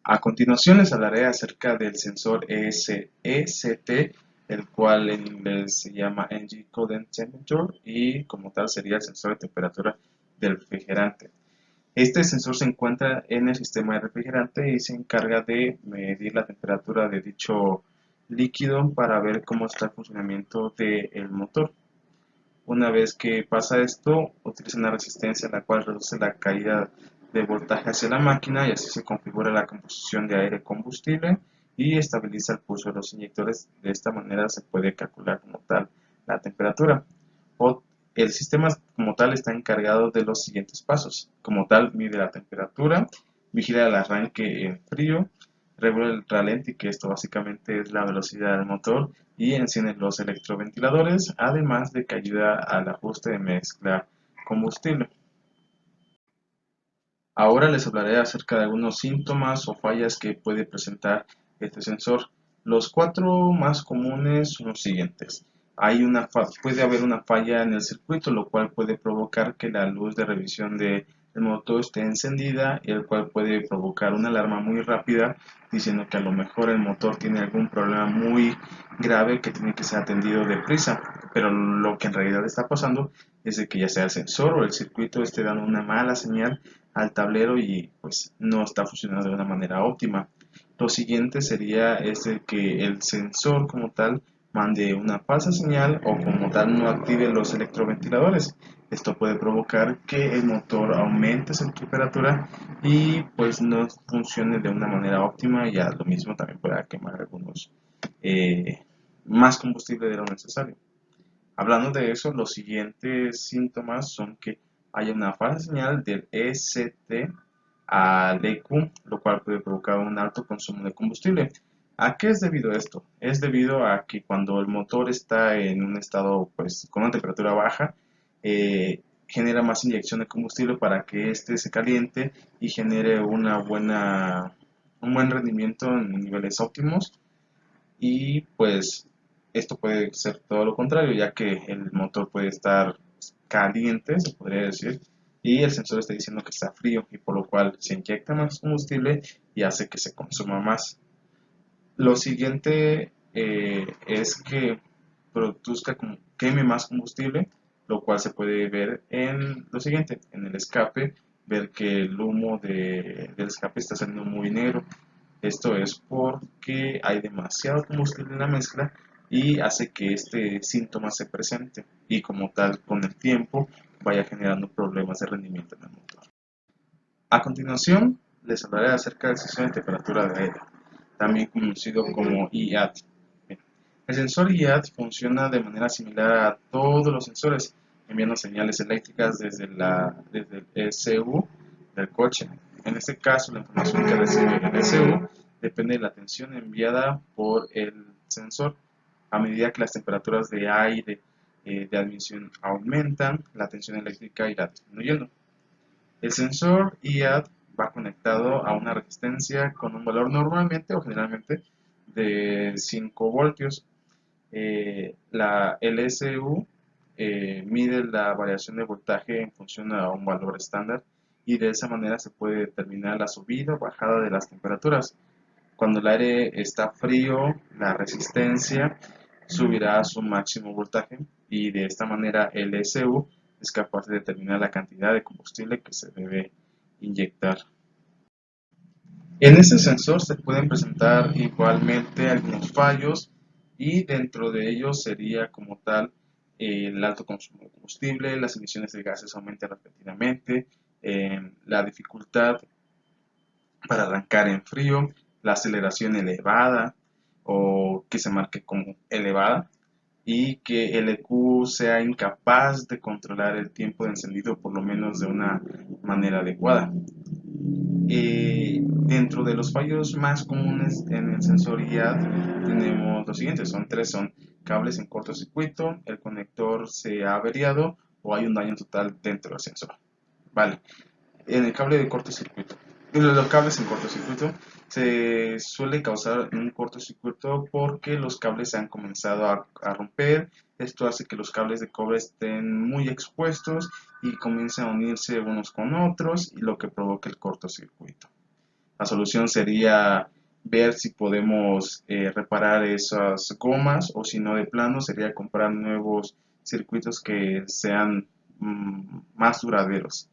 A continuación les hablaré acerca del sensor EST, el cual en inglés se llama Engine Coolant Temperature y como tal sería el sensor de temperatura del refrigerante. Este sensor se encuentra en el sistema de refrigerante y se encarga de medir la temperatura de dicho líquido para ver cómo está el funcionamiento del motor. Una vez que pasa esto, utiliza una resistencia la cual reduce la caída de voltaje hacia la máquina y así se configura la composición de aire combustible y estabiliza el pulso de los inyectores. De esta manera se puede calcular como tal la temperatura. O el sistema como tal está encargado de los siguientes pasos. Como tal, mide la temperatura, vigila el arranque en frío, regula el ralentí, que esto básicamente es la velocidad del motor, y enciende los electroventiladores, además de que ayuda al ajuste de mezcla combustible. Ahora les hablaré acerca de algunos síntomas o fallas que puede presentar este sensor. Los cuatro más comunes son los siguientes. Puede haber una falla en el circuito, lo cual puede provocar que la luz de revisión del motor esté encendida, y el cual puede provocar una alarma muy rápida diciendo que a lo mejor el motor tiene algún problema muy grave que tiene que ser atendido deprisa. Pero lo que en realidad está pasando es de que ya sea el sensor o el circuito esté dando una mala señal al tablero y pues no está funcionando de una manera óptima. Lo siguiente sería que el sensor como tal mande una falsa señal o como tal no active los electroventiladores. Esto puede provocar que el motor aumente su temperatura y pues no funcione de una manera óptima, y a lo mismo también pueda quemar algunos eh, más combustible de lo necesario. Hablando de eso, los siguientes síntomas son que haya una falsa señal del ECT al EQ, lo cual puede provocar un alto consumo de combustible. ¿A qué es debido esto? Es debido a que cuando el motor está en un estado pues con una temperatura baja, genera más inyección de combustible para que éste se caliente y genere un buen rendimiento en niveles óptimos, y pues esto puede ser todo lo contrario, ya que el motor puede estar caliente, se podría decir, y el sensor está diciendo que está frío, y por lo cual se inyecta más combustible y hace que se consuma más. Lo siguiente es que queme más combustible, lo cual se puede ver en lo siguiente: en el escape, ver que el humo del escape está saliendo muy negro. Esto es porque hay demasiado combustible en la mezcla y hace que este síntoma se presente y como tal con el tiempo vaya generando problemas de rendimiento en el motor. A continuación les hablaré acerca del sensor de temperatura de aire, también conocido como IAT. Bien, el sensor IAT funciona de manera similar a todos los sensores, enviando señales eléctricas desde el ECU del coche. En este caso, la información que recibe el ECU depende de la tensión enviada por el sensor. A medida que las temperaturas de aire de admisión aumentan, la tensión eléctrica irá disminuyendo. El sensor IAD va conectado a una resistencia con un valor normalmente o generalmente de 5 voltios. La LSU mide la variación de voltaje en función a un valor estándar, y de esa manera se puede determinar la subida o bajada de las temperaturas. Cuando el aire está frío, la resistencia subirá a su máximo voltaje, y de esta manera el ECU es capaz de determinar la cantidad de combustible que se debe inyectar. En este sensor se pueden presentar igualmente algunos fallos, y dentro de ellos sería como tal el alto consumo de combustible, las emisiones de gases aumentan repentinamente, la dificultad para arrancar en frío, la aceleración elevada o que se marque como elevada, y que el EQ sea incapaz de controlar el tiempo de encendido por lo menos de una manera adecuada. Dentro de los fallos más comunes en el sensor IAD tenemos los siguientes, son tres: son cables en cortocircuito, el conector se ha averiado o hay un daño total dentro del sensor. Vale, en el cable de cortocircuito. Los cables en cortocircuito se suele causar un cortocircuito porque los cables se han comenzado a romper. Esto hace que los cables de cobre estén muy expuestos y comiencen a unirse unos con otros, y lo que provoca el cortocircuito. La solución sería ver si podemos reparar esas gomas, o si no, de plano sería comprar nuevos circuitos que sean más duraderos.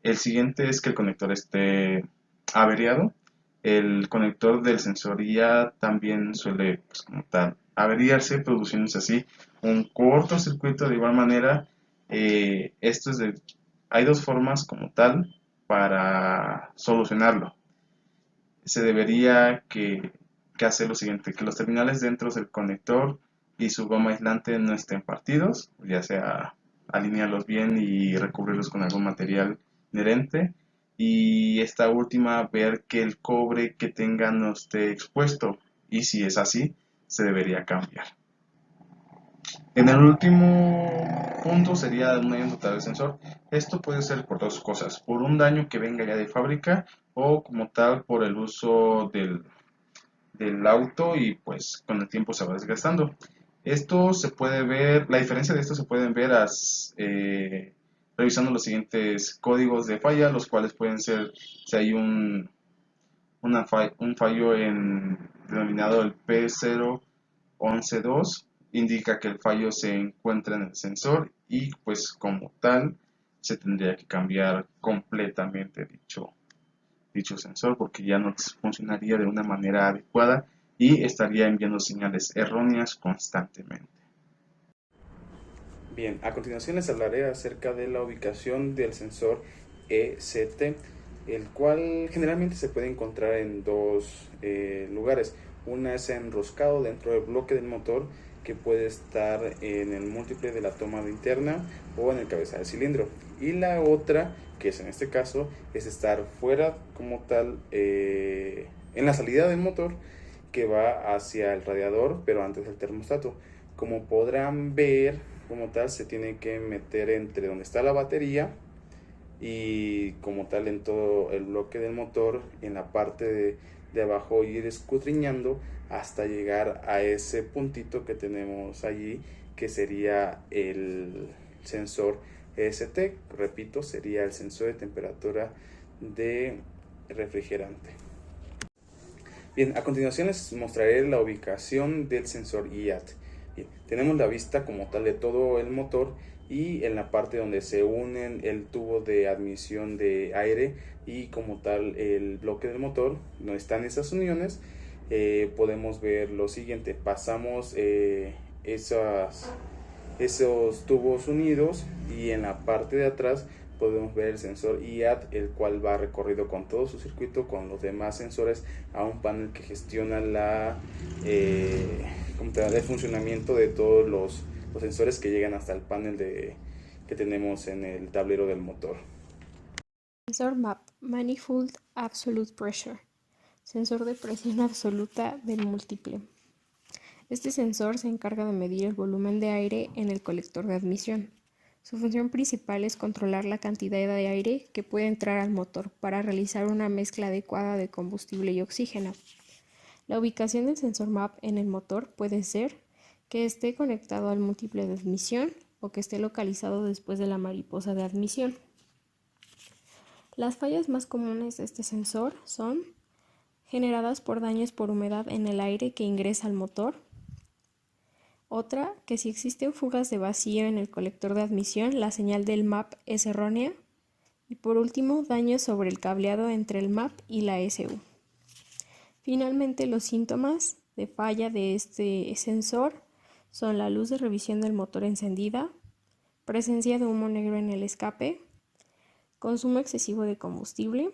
El siguiente es que el conector esté averiado. El conector del sensor IA también suele, pues, como tal, averiarse, produciéndose así un cortocircuito. De igual manera, esto es hay dos formas como tal para solucionarlo. Se debería que hacer lo siguiente: que los terminales dentro del conector y su goma aislante no estén partidos, ya sea alinearlos bien y recubrirlos con algún material inherente. Y esta última, ver que el cobre que tenga no esté expuesto, y si es así, se debería cambiar. En el último punto sería un daño total del sensor. Esto puede ser por dos cosas: por un daño que venga ya de fábrica, o como tal por el uso del auto, y pues con el tiempo se va desgastando. Esto se puede ver, la diferencia de esto se pueden ver revisando los siguientes códigos de falla, los cuales pueden ser: si hay un fallo denominado el P0112, indica que el fallo se encuentra en el sensor, y pues como tal se tendría que cambiar completamente dicho sensor, porque ya no funcionaría de una manera adecuada y estaría enviando señales erróneas constantemente. Bien, a continuación les hablaré acerca de la ubicación del sensor ECT, el cual generalmente se puede encontrar en dos lugares. Una es enroscado dentro del bloque del motor, que puede estar en el múltiple de la toma interna o en el cabezal del cilindro. Y la otra, que es en este caso, es estar fuera como tal, en la salida del motor, que va hacia el radiador, pero antes del termostato. Como podrán ver, como tal, se tiene que meter entre donde está la batería y como tal en todo el bloque del motor, en la parte de abajo, ir escudriñando hasta llegar a ese puntito que tenemos allí, que sería el sensor EST. Repito, sería el sensor de temperatura de refrigerante. Bien, a continuación les mostraré la ubicación del sensor IAT. Bien, tenemos la vista como tal de todo el motor, y en la parte donde se unen el tubo de admisión de aire y como tal el bloque del motor, no están esas uniones, podemos ver lo siguiente: pasamos esos tubos unidos, y en la parte de atrás podemos ver el sensor IAT, el cual va recorrido con todo su circuito con los demás sensores a un panel que gestiona el funcionamiento de todos los sensores que llegan hasta el panel que tenemos en el tablero del motor. Sensor MAP, Manifold Absolute Pressure, sensor de presión absoluta del múltiple. Este sensor se encarga de medir el volumen de aire en el colector de admisión. Su función principal es controlar la cantidad de aire que puede entrar al motor para realizar una mezcla adecuada de combustible y oxígeno. La ubicación del sensor MAP en el motor puede ser que esté conectado al múltiple de admisión o que esté localizado después de la mariposa de admisión. Las fallas más comunes de este sensor son generadas por daños por humedad en el aire que ingresa al motor. Otra, que si existen fugas de vacío en el colector de admisión, la señal del MAP es errónea. Y por último, daños sobre el cableado entre el MAP y la SU. Finalmente, los síntomas de falla de este sensor son la luz de revisión del motor encendida, presencia de humo negro en el escape, consumo excesivo de combustible,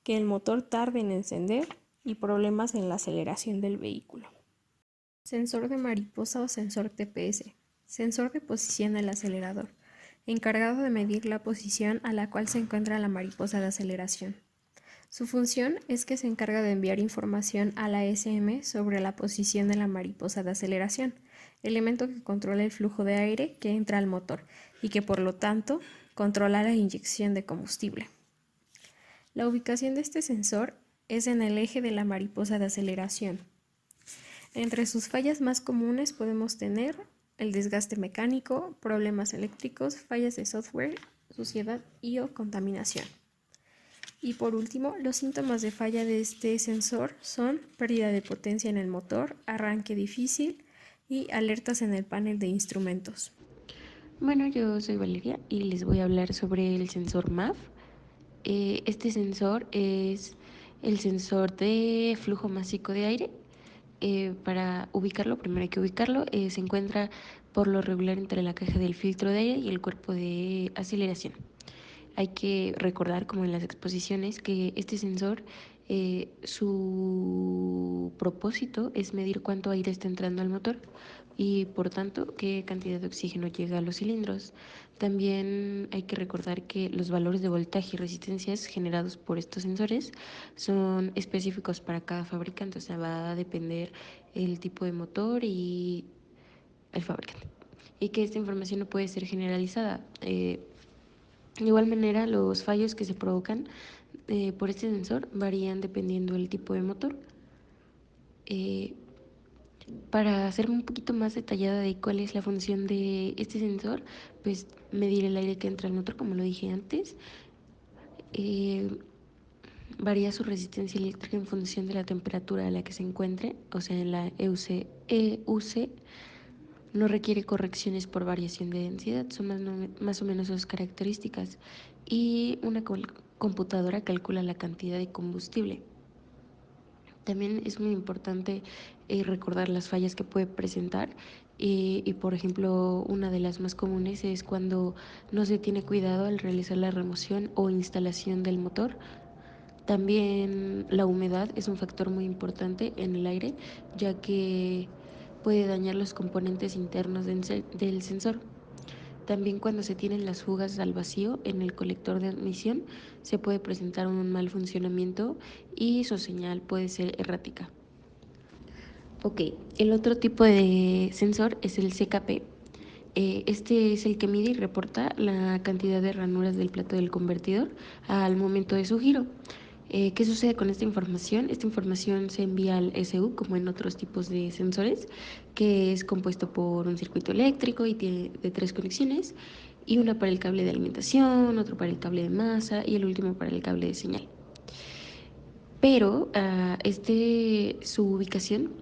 que el motor tarde en encender y problemas en la aceleración del vehículo. Sensor de mariposa o sensor TPS. Sensor de posición del acelerador, encargado de medir la posición a la cual se encuentra la mariposa de aceleración. Su función es que se encarga de enviar información a la SM sobre la posición de la mariposa de aceleración, elemento que controla el flujo de aire que entra al motor y que por lo tanto controla la inyección de combustible. La ubicación de este sensor es en el eje de la mariposa de aceleración. Entre sus fallas más comunes podemos tener el desgaste mecánico, problemas eléctricos, fallas de software, suciedad y o contaminación. Y por último, los síntomas de falla de este sensor son pérdida de potencia en el motor, arranque difícil y alertas en el panel de instrumentos. Bueno, yo soy Valeria y les voy a hablar sobre el sensor MAF. Este sensor es el sensor de flujo másico de aire. Para ubicarlo, primero hay que ubicarlo. Se encuentra por lo regular entre la caja del filtro de aire y el cuerpo de aceleración. Hay que recordar, como en las exposiciones, que este sensor, su propósito es medir cuánto aire está entrando al motor y por tanto qué cantidad de oxígeno llega a los cilindros. También hay que recordar que los valores de voltaje y resistencias generados por estos sensores son específicos para cada fabricante, o sea, va a depender el tipo de motor y el fabricante. Y que esta información no puede ser generalizada. De igual manera, los fallos que se provocan por este sensor varían dependiendo del tipo de motor. Eh, para hacerme un poquito más detallada de cuál es la función de este sensor, pues medir el aire que entra al motor, como lo dije antes. Eh, Varía su resistencia eléctrica en función de la temperatura a la que se encuentre, o sea, en la EUC no requiere correcciones por variación de densidad, son más o menos sus características. Y una computadora calcula la cantidad de combustible. También es muy importante recordar las fallas que puede presentar y, por ejemplo, una de las más comunes es cuando no se tiene cuidado al realizar la remoción o instalación del motor. También la humedad es un factor muy importante en el aire, ya que puede dañar los componentes internos del sensor. También cuando se tienen las fugas al vacío en el colector de admisión, se puede presentar un mal funcionamiento y su señal puede ser errática. Ok, el otro tipo de sensor es el CKP. Este es el que mide y reporta la cantidad de ranuras del plato del convertidor al momento de su giro. ¿Qué sucede con esta información? Esta información se envía al SU, como en otros tipos de sensores, que es compuesto por un circuito eléctrico y tiene de 3 conexiones, y una para el cable de alimentación, otro para el cable de masa y el último para el cable de señal. Pero su ubicación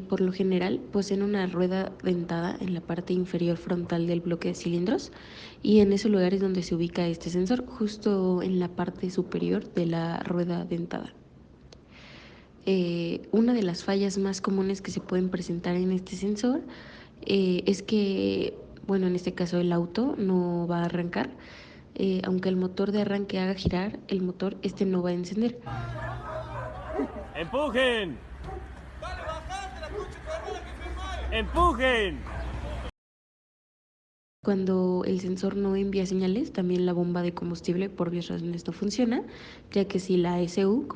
por lo general poseen una rueda dentada en la parte inferior frontal del bloque de cilindros y en ese lugar es donde se ubica este sensor, justo en la parte superior de la rueda dentada. Una de las fallas más comunes que se pueden presentar en este sensor es que, bueno, en este caso el auto no va a arrancar. Aunque el motor de arranque haga girar, el motor no va a encender. ¡Empujen! ¡Empujen! Cuando el sensor no envía señales, también la bomba de combustible por varias razones no funciona, ya que si la SU,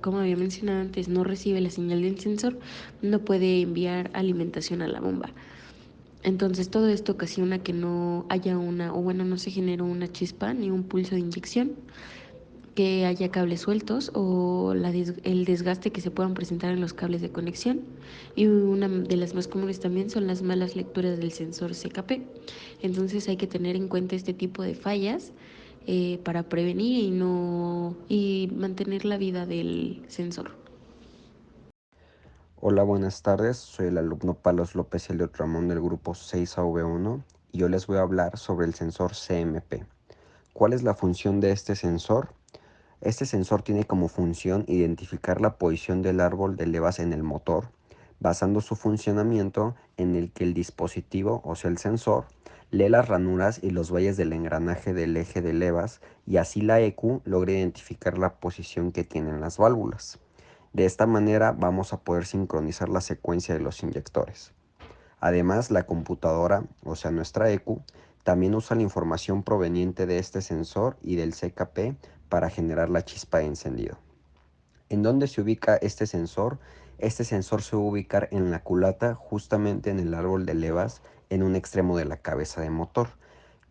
como había mencionado antes, no recibe la señal del sensor, no puede enviar alimentación a la bomba. Entonces todo esto ocasiona que no haya no se genere una chispa ni un pulso de inyección, que haya cables sueltos o el desgaste que se puedan presentar en los cables de conexión. Y una de las más comunes también son las malas lecturas del sensor CKP. Entonces hay que tener en cuenta este tipo de fallas para prevenir y mantener la vida del sensor. Hola, buenas tardes. Soy el alumno Palos López Elliot Ramón del grupo 6AV1 y yo les voy a hablar sobre el sensor CMP. ¿Cuál es la función de este sensor? Este sensor tiene como función identificar la posición del árbol de levas en el motor, basando su funcionamiento en el que el dispositivo, o sea el sensor, lee las ranuras y los valles del engranaje del eje de levas y así la EQ logra identificar la posición que tienen las válvulas. De esta manera vamos a poder sincronizar la secuencia de los inyectores. Además, la computadora, o sea nuestra EQ, también usa la información proveniente de este sensor y del CKP para generar la chispa de encendido. ¿En dónde se ubica este sensor? Este sensor se va a ubicar en la culata, justamente en el árbol de levas, en un extremo de la cabeza de motor.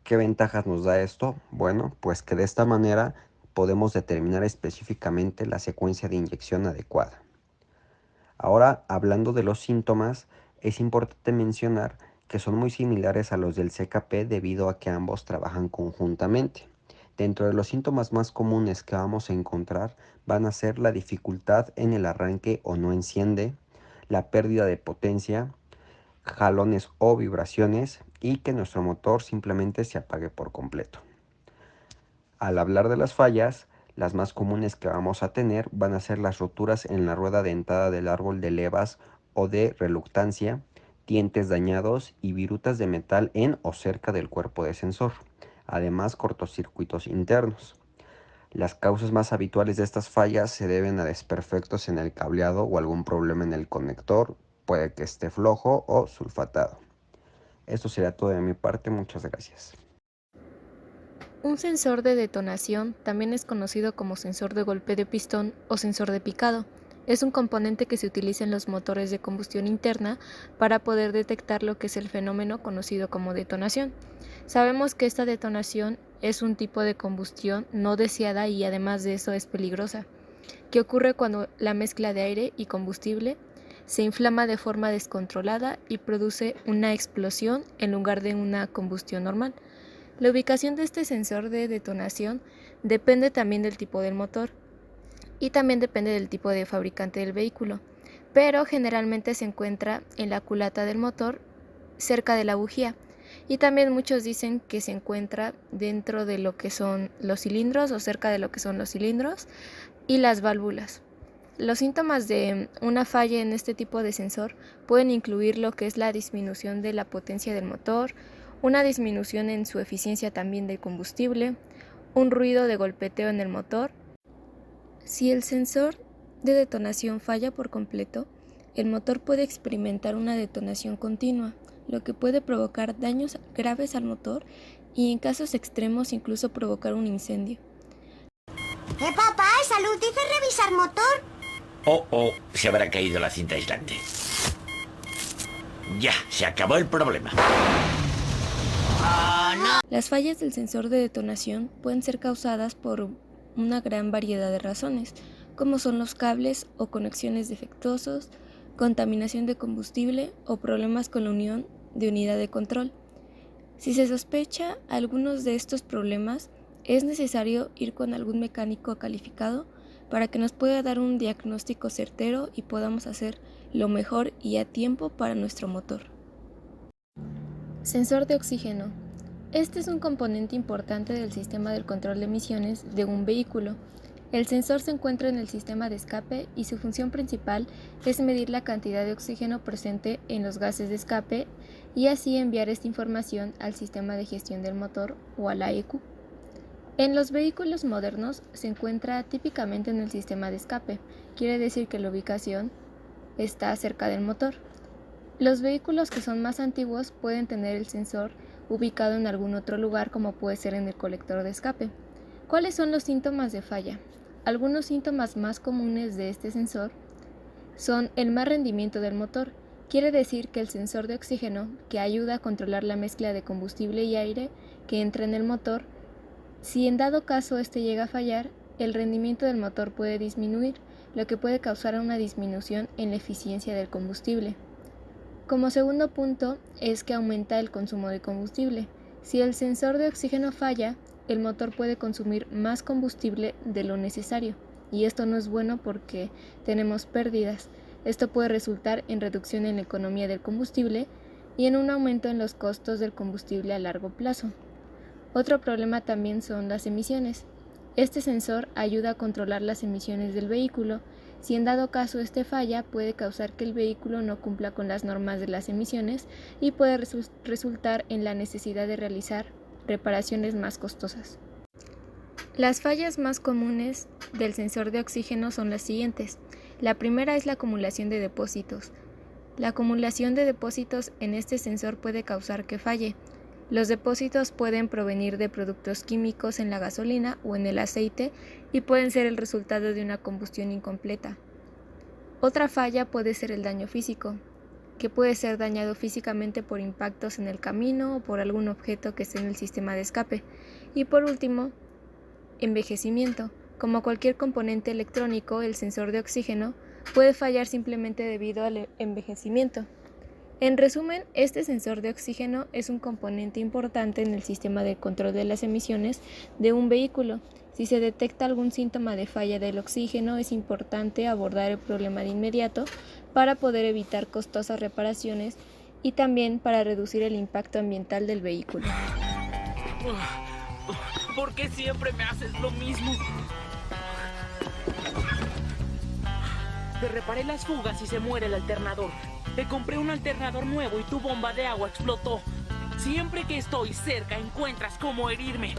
¿Qué ventajas nos da esto? Bueno, pues que de esta manera podemos determinar específicamente la secuencia de inyección adecuada. Ahora, hablando de los síntomas, es importante mencionar que son muy similares a los del CKP debido a que ambos trabajan conjuntamente. Dentro de los síntomas más comunes que vamos a encontrar van a ser la dificultad en el arranque o no enciende, la pérdida de potencia, jalones o vibraciones y que nuestro motor simplemente se apague por completo. Al hablar de las fallas, las más comunes que vamos a tener van a ser las roturas en la rueda dentada del árbol de levas o de reluctancia, dientes dañados y virutas de metal en o cerca del cuerpo de sensor, además cortocircuitos internos. Las causas más habituales de estas fallas se deben a desperfectos en el cableado o algún problema en el conector, puede que esté flojo o sulfatado. Esto sería todo de mi parte, muchas gracias. Un sensor de detonación también es conocido como sensor de golpe de pistón o sensor de picado. Es un componente que se utiliza en los motores de combustión interna para poder detectar lo que es el fenómeno conocido como detonación. Sabemos que esta detonación es un tipo de combustión no deseada y además de eso es peligrosa, que ocurre cuando la mezcla de aire y combustible se inflama de forma descontrolada y produce una explosión en lugar de una combustión normal. La ubicación de este sensor de detonación depende también del tipo del motor y también depende del tipo de fabricante del vehículo, pero generalmente se encuentra en la culata del motor cerca de la bujía, y también muchos dicen que se encuentra dentro de lo que son los cilindros o cerca de lo que son los cilindros y las válvulas. Los síntomas de una falla en este tipo de sensor pueden incluir lo que es la disminución de la potencia del motor, una disminución en su eficiencia también del combustible, un ruido de golpeteo en el motor. Si el sensor de detonación falla por completo, el motor puede experimentar una detonación continua, lo que puede provocar daños graves al motor y en casos extremos incluso provocar un incendio. Papá, ¿Salud dice revisar motor? Oh, se habrá caído la cinta aislante. Ya, se acabó el problema. Las fallas del sensor de detonación pueden ser causadas por una gran variedad de razones, como son los cables o conexiones defectuosos, contaminación de combustible o problemas con la unión de unidad de control. Si se sospecha algunos de estos problemas, es necesario ir con algún mecánico calificado para que nos pueda dar un diagnóstico certero y podamos hacer lo mejor y a tiempo para nuestro motor. Sensor de oxígeno. Este es un componente importante del sistema del control de emisiones de un vehículo. El sensor se encuentra en el sistema de escape y su función principal es medir la cantidad de oxígeno presente en los gases de escape y así enviar esta información al sistema de gestión del motor o a la ECU. En los vehículos modernos se encuentra típicamente en el sistema de escape, quiere decir que la ubicación está cerca del motor. Los vehículos que son más antiguos pueden tener el sensor ubicado en algún otro lugar, como puede ser en el colector de escape. ¿Cuáles son los síntomas de falla? Algunos síntomas más comunes de este sensor son el mal rendimiento del motor. Quiere decir que el sensor de oxígeno, que ayuda a controlar la mezcla de combustible y aire que entra en el motor, si en dado caso este llega a fallar, el rendimiento del motor puede disminuir, lo que puede causar una disminución en la eficiencia del combustible. Como segundo punto es que aumenta el consumo de combustible. Si el sensor de oxígeno falla, el motor puede consumir más combustible de lo necesario, y esto no es bueno porque tenemos pérdidas. Esto puede resultar en reducción en la economía del combustible y en un aumento en los costos del combustible a largo plazo. Otro problema también son las emisiones. Este sensor ayuda a controlar las emisiones del vehículo. Si en dado caso este falla, puede causar que el vehículo no cumpla con las normas de las emisiones y puede resultar en la necesidad de realizar reparaciones más costosas. Las fallas más comunes del sensor de oxígeno son las siguientes. La primera es la acumulación de depósitos. La acumulación de depósitos en este sensor puede causar que falle. Los depósitos pueden provenir de productos químicos en la gasolina o en el aceite y pueden ser el resultado de una combustión incompleta. Otra falla puede ser el daño físico, que puede ser dañado físicamente por impactos en el camino o por algún objeto que esté en el sistema de escape. Y por último, envejecimiento. Como cualquier componente electrónico, el sensor de oxígeno puede fallar simplemente debido al envejecimiento. En resumen, este sensor de oxígeno es un componente importante en el sistema de control de las emisiones de un vehículo. Si se detecta algún síntoma de falla del oxígeno, es importante abordar el problema de inmediato para poder evitar costosas reparaciones y también para reducir el impacto ambiental del vehículo. ¿Por qué siempre me haces lo mismo? Te reparé las fugas y se muere el alternador. Te compré un alternador nuevo y tu bomba de agua explotó. Siempre que estoy cerca encuentras cómo herirme.